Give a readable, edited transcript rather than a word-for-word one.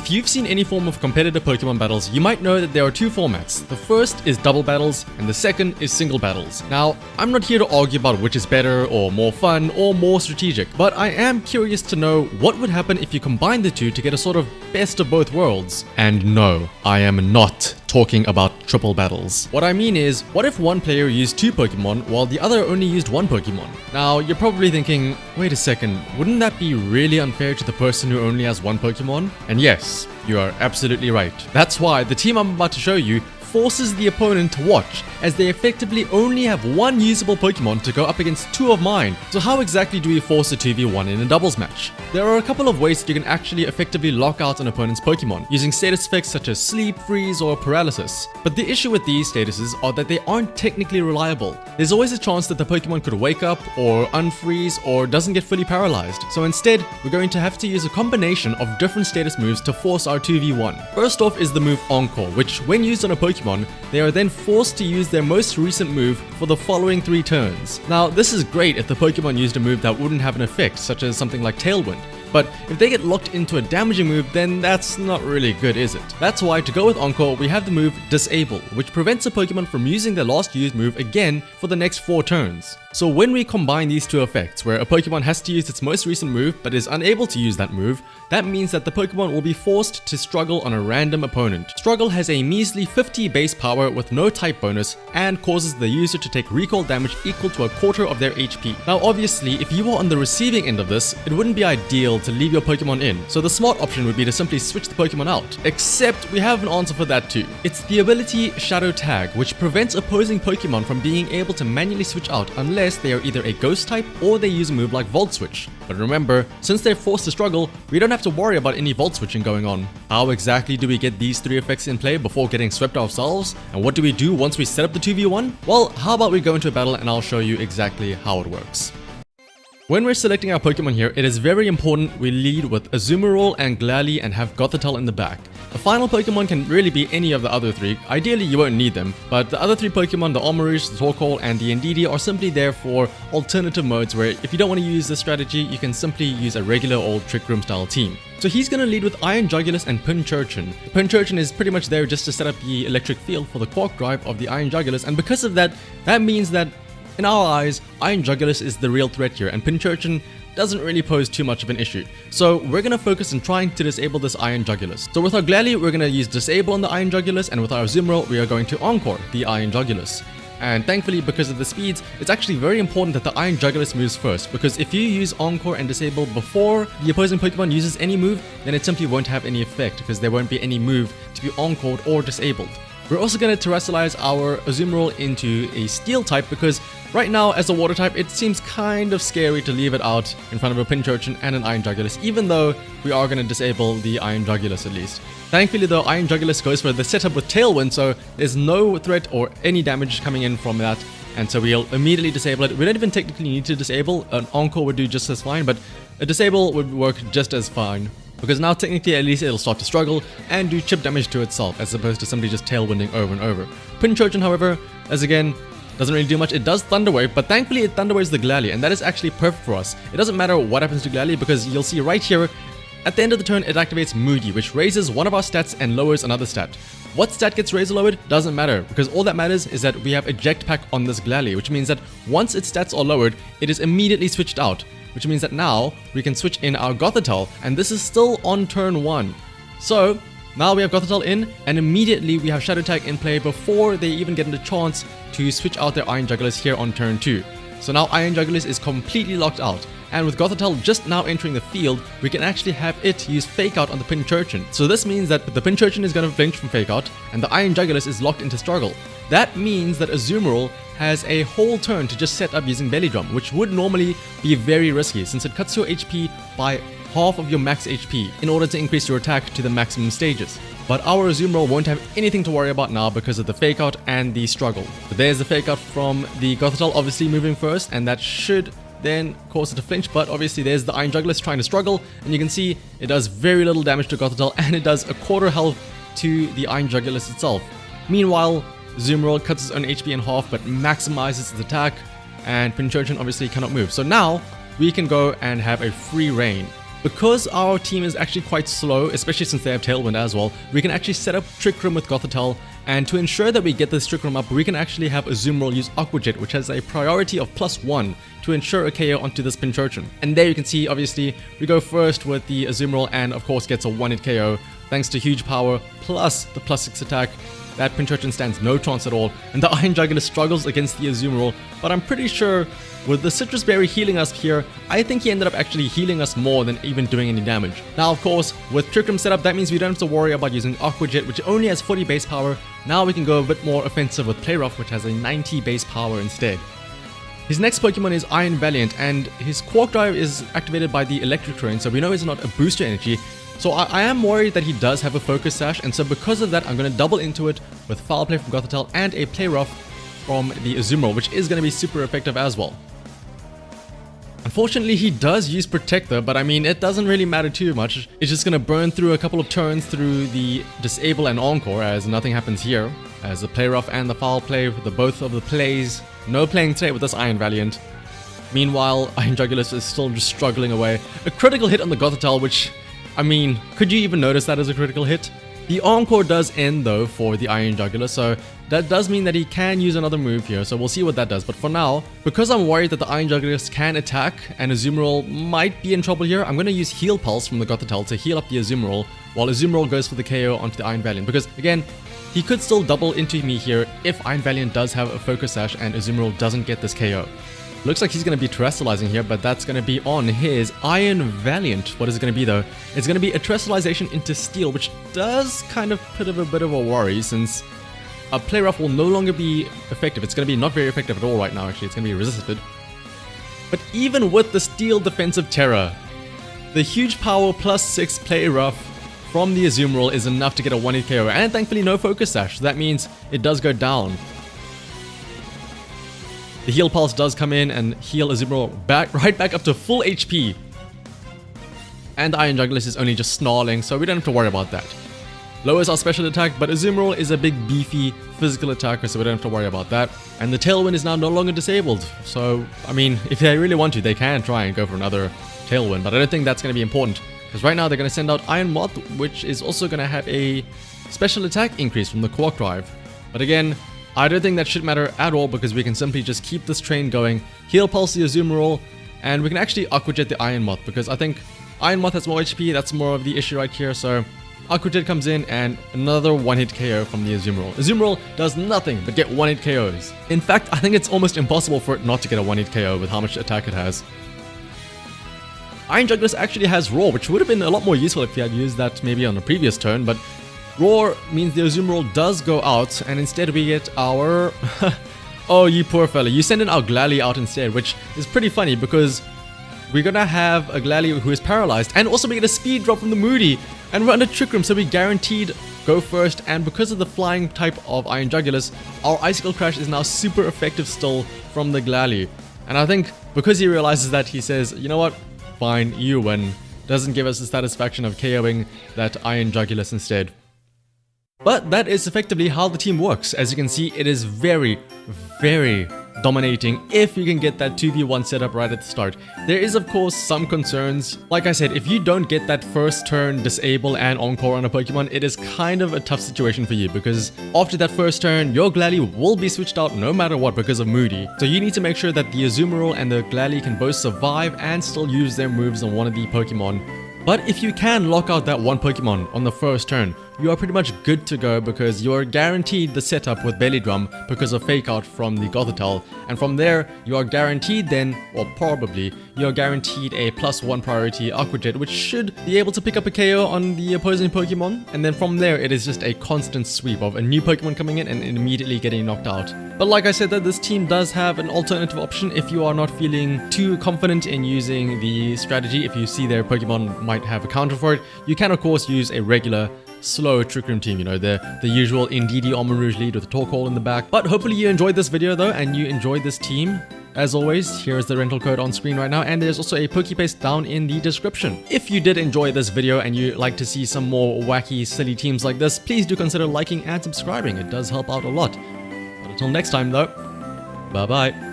If you've seen any form of competitive Pokemon battles, you might know that there are two formats. The first is double battles, and the second is single battles. Now, I'm not here to argue about which is better, or more fun, or more strategic, but I am curious to know what would happen if you combine the two to get a sort of best of both worlds. And no, I am not talking about triple battles. What I mean is, what if one player used two Pokemon while the other only used one Pokemon? Now, you're probably thinking, wait a second, wouldn't that be really unfair to the person who only has one Pokemon? And yes, you are absolutely right. That's why the team I'm about to show you forces the opponent to watch, as they effectively only have one usable Pokemon to go up against two of mine. So how exactly do we force a 2v1 in a doubles match? There are a couple of ways that you can actually effectively lock out an opponent's Pokemon, using status effects such as sleep, freeze, or paralysis. But the issue with these statuses are that they aren't technically reliable. There's always a chance that the Pokemon could wake up, or unfreeze, or doesn't get fully paralyzed. So instead, we're going to have to use a combination of different status moves to force our 2v1. First off is the move Encore, which when used on a Pokemon, they are then forced to use their most recent move for the following 3 turns. Now, this is great if the Pokemon used a move that wouldn't have an effect, such as something like Tailwind. But if they get locked into a damaging move, then that's not really good, is it? That's why, to go with Encore, we have the move Disable, which prevents a Pokemon from using their last used move again for the next 4 turns. So when we combine these two effects, where a Pokemon has to use its most recent move but is unable to use that move, that means that the Pokemon will be forced to struggle on a random opponent. Struggle has a measly 50 base power with no type bonus and causes the user to take recoil damage equal to a quarter of their HP. Now obviously, if you are on the receiving end of this, it wouldn't be ideal to leave your Pokemon in, so the smart option would be to simply switch the Pokemon out. Except we have an answer for that too. It's the ability Shadow Tag, which prevents opposing Pokemon from being able to manually switch out unless they are either a ghost type or they use a move like Volt Switch. But remember, since they're forced to struggle, we don't have to worry about any Volt Switching going on. How exactly do we get these 3 effects in play before getting swept ourselves? And what do we do once we set up the 2v1? Well, how about we go into a battle and I'll show you exactly how it works. When we're selecting our Pokemon here, it is very important we lead with Azumarill and Glalie and have Gothitelle in the back. The final Pokemon can really be any of the other 3. Ideally, you won't need them, but the other 3 Pokemon, the Armarouge, the Torkoal, and the Indeedee, are simply there for alternative modes where if you don't want to use this strategy, you can simply use a regular old Trick Room style team. So he's going to lead with Iron Jugulis and Pincurchin. Pincurchin is pretty much there just to set up the electric field for the Quark drive of the Iron Jugulis, and because of that, that means that in our eyes, Iron Jugulis is the real threat here, and Pincurchin doesn't really pose too much of an issue. So we're going to focus on trying to disable this Iron Jugulis. So with our Glalie, we're going to use Disable on the Iron Jugulis, and with our Azumarill, we are going to Encore the Iron Jugulis. And thankfully, because of the speeds, it's actually very important that the Iron Jugulis moves first, because if you use Encore and Disable before the opposing Pokemon uses any move, then it simply won't have any effect, because there won't be any move to be Encored or Disabled. We're also going to Terrestrialize our Azumarill into a Steel type, because right now, as a Water type, it seems kind of scary to leave it out in front of a Pincurchin and an Iron Jugulis, even though we are going to disable the Iron Jugulis at least. Thankfully, the Iron Jugulis goes for the setup with Tailwind, so there's no threat or any damage coming in from that, and so we'll immediately disable it. We don't even technically need to disable. An Encore would do just as fine, but a Disable would work just as fine, because now technically at least it'll start to struggle and do chip damage to itself, as opposed to simply just Tailwinding over and over. Pincurchin, however, as again, doesn't really do much. It does Thunder Wave, but thankfully it Thunder Waves the Glalie, and that is actually perfect for us. It doesn't matter what happens to Glalie, because you'll see right here, at the end of the turn, it activates Moody, which raises one of our stats and lowers another stat. What stat gets raised or lowered doesn't matter, because all that matters is that we have Eject Pack on this Glalie, which means that once its stats are lowered, it is immediately switched out, which means that now we can switch in our Gothitelle, and this is still on turn 1. So now we have Gothitelle in, and immediately we have Shadow Tag in play before they even get the chance to switch out their Iron Jugulis here on turn 2. So now Iron Jugulis is completely locked out, and with Gothitelle just now entering the field, we can actually have it use Fake Out on the Pincurchin. So this means that the Pincurchin is going to flinch from Fake Out, and the Iron Jugulis is locked into Struggle. That means that Azumarill has a whole turn to just set up using Belly Drum, which would normally be very risky since it cuts your HP by half of your max HP in order to increase your attack to the maximum stages. But our Azumarill won't have anything to worry about now because of the Fake Out and the Struggle. But there's the Fake Out from the Gothitelle obviously moving first, and that should then cause it to flinch, but obviously there's the Iron Jugulis trying to struggle, and you can see it does very little damage to Gothitelle, and it does a quarter health to the Iron Jugulis itself. Meanwhile, Azumarill cuts his own HP in half but maximizes its attack, and Pincurchin obviously cannot move. So now we can go and have a free reign. Because our team is actually quite slow, especially since they have Tailwind as well, we can actually set up Trick Room with Gothitelle, and to ensure that we get this Trick Room up, we can actually have Azumarill use Aqua Jet, which has a priority of +1 to ensure a KO onto this Pincurchin. And there you can see, obviously, we go first with the Azumarill and of course gets a 1-hit KO thanks to huge power plus the +6 attack. That Pincurchin stands no chance at all, and the Iron Jugular struggles against the Azumarill, but I'm pretty sure with the Citrus Berry healing us here, I think he ended up actually healing us more than even doing any damage. Now of course, with Trick Room set up, that means we don't have to worry about using Aqua Jet, which only has 40 base power. Now we can go a bit more offensive with Play Rough, which has a 90 base power instead. His next Pokemon is Iron Valiant, and his Quark Drive is activated by the Electric Terrain, so we know it's not a booster energy. So I am worried that he does have a Focus Sash, and so because of that, I'm going to double into it with Foul Play from Gothitelle and a Play Rough from the Azumarill, which is going to be super effective as well. Unfortunately, he does use Protect though, but I mean, it doesn't really matter too much. It's just going to burn through a couple of turns through the Disable and Encore, as nothing happens here. As the Play Rough and the Foul Play, both of the plays, no playing today with this Iron Valiant. Meanwhile, Iron Jugulus is still just struggling away. A critical hit on the Gothitelle, which, I mean, could you even notice that as a critical hit? The Encore does end though for the Iron Jugular, so that does mean that he can use another move here, so we'll see what that does. But for now, because I'm worried that the Iron Jugulus can attack and Azumarill might be in trouble here, I'm going to use Heal Pulse from the Gothitelle to heal up the Azumarill, while Azumarill goes for the KO onto the Iron Valiant. Because again, he could still double into me here if Iron Valiant does have a Focus Sash and Azumarill doesn't get this KO. Looks like he's going to be terrestrializing here, but that's going to be on his Iron Valiant. What is it going to be though? It's going to be a terrestrialization into Steel, which does kind of put a bit of a worry, since a Play Rough will no longer be effective. It's going to be not very effective at all right now, actually. It's going to be resisted. But even with the Steel Defensive Terror, the huge power +6 Play Rough from the Azumarill is enough to get a 1-hit KO, and thankfully no Focus Sash, so that means it does go down. The Heal Pulse does come in and heal Azumarill right back up to full HP. And the Iron Jugulus is only just snarling, so we don't have to worry about that. Lowers our special attack, but Azumarill is a big beefy physical attacker, so we don't have to worry about that. And the Tailwind is now no longer disabled, so I mean, if they really want to, they can try and go for another Tailwind, but I don't think that's going to be important, because right now they're going to send out Iron Moth, which is also going to have a special attack increase from the Quark Drive. But again, I don't think that should matter at all, because we can simply just keep this train going, Heal Pulse the Azumarill, and we can actually Aqua Jet the Iron Moth, because I think Iron Moth has more HP, that's more of the issue right here, so Aqua Jet comes in and another 1-hit KO from the Azumarill. Azumarill does nothing but get 1-hit KOs. In fact, I think it's almost impossible for it not to get a 1-hit KO with how much attack it has. Iron Jugulus actually has Roar, which would have been a lot more useful if he had used that maybe on a previous turn, but Roar means the Azumarill does go out, and instead we get our... oh, you poor fella. You send in our Glalie out instead, which is pretty funny because we're gonna have a Glalie who is paralyzed, and also we get a speed drop from the Moody, and we're under Trick Room, so we guaranteed go first, and because of the flying type of Iron Jugulus, our Icicle Crash is now super effective still from the Glalie. And I think because he realizes that, he says, you know what, fine, you win. Doesn't give us the satisfaction of KOing that Iron Jugulus instead. But that is effectively how the team works. As you can see, it is very, very dominating if you can get that 2v1 setup right at the start. There is of course some concerns. Like I said, if you don't get that first turn Disable and Encore on a Pokemon, it is kind of a tough situation for you, because after that first turn, your Glalie will be switched out no matter what because of Moody. So you need to make sure that the Azumarill and the Glalie can both survive and still use their moves on one of the Pokemon. But if you can lock out that one Pokemon on the first turn, you are pretty much good to go, because you are guaranteed the setup with Belly Drum because of Fake Out from the Gothitelle. And from there, you are guaranteed then, or probably, you are guaranteed a +1 priority Aqua Jet, which should be able to pick up a KO on the opposing Pokemon. And then from there, it is just a constant sweep of a new Pokemon coming in and immediately getting knocked out. But like I said, that this team does have an alternative option if you are not feeling too confident in using the strategy. If you see their Pokemon might have a counter for it, you can of course use a regular slow Trick Room team, you know, the usual Indeedee Armor Rouge lead with a Torkoal in the back. But hopefully you enjoyed this video though, and you enjoyed this team. As always, here's the rental code on screen right now, and there's also a Pokepaste down in the description. If you did enjoy this video and you like to see some more wacky, silly teams like this, please do consider liking and subscribing. It does help out a lot. But until next time though, bye bye.